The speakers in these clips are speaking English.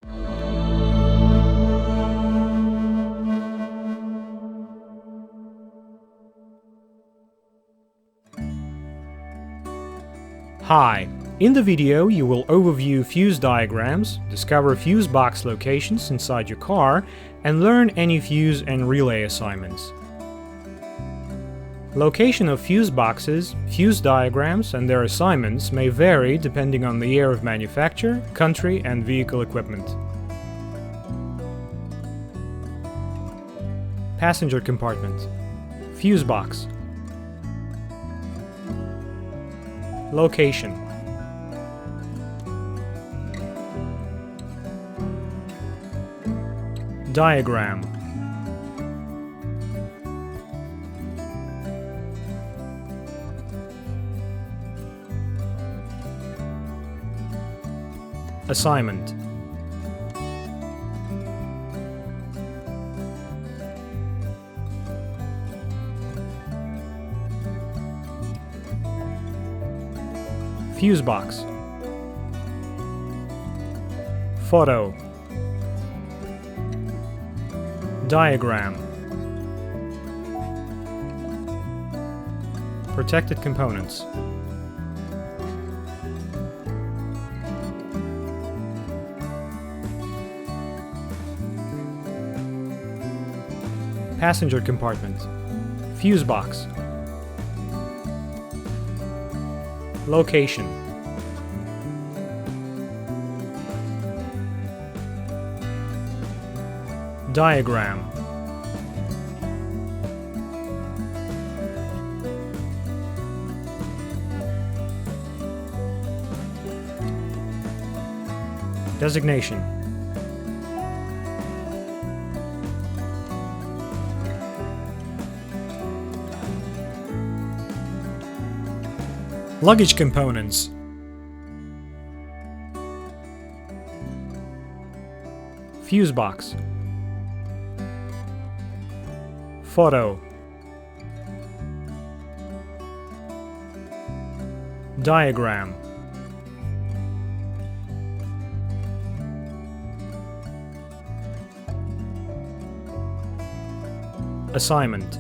Hi! In the video you will overview fuse diagrams, discover fuse box locations inside your car, and learn any fuse and relay assignments. Location of fuse boxes, fuse diagrams, and their assignments may vary depending on the year of manufacture, country, and vehicle equipment. Passenger compartment. Fuse box. Location. Diagram. Assignment. Fuse box. Photo. Diagram. Protected components. Passenger compartment. Fuse box. Location. Diagram. Designation. Luggage components. Fuse box. Photo. Diagram. Assignment.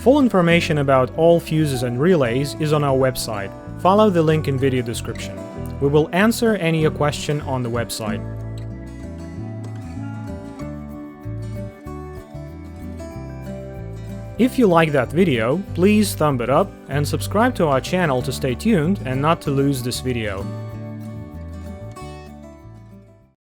Full information about all fuses and relays is on our website. Follow the link in video description. We will answer any question on the website. If you like that video, please thumb it up and subscribe to our channel to stay tuned and not to lose this video.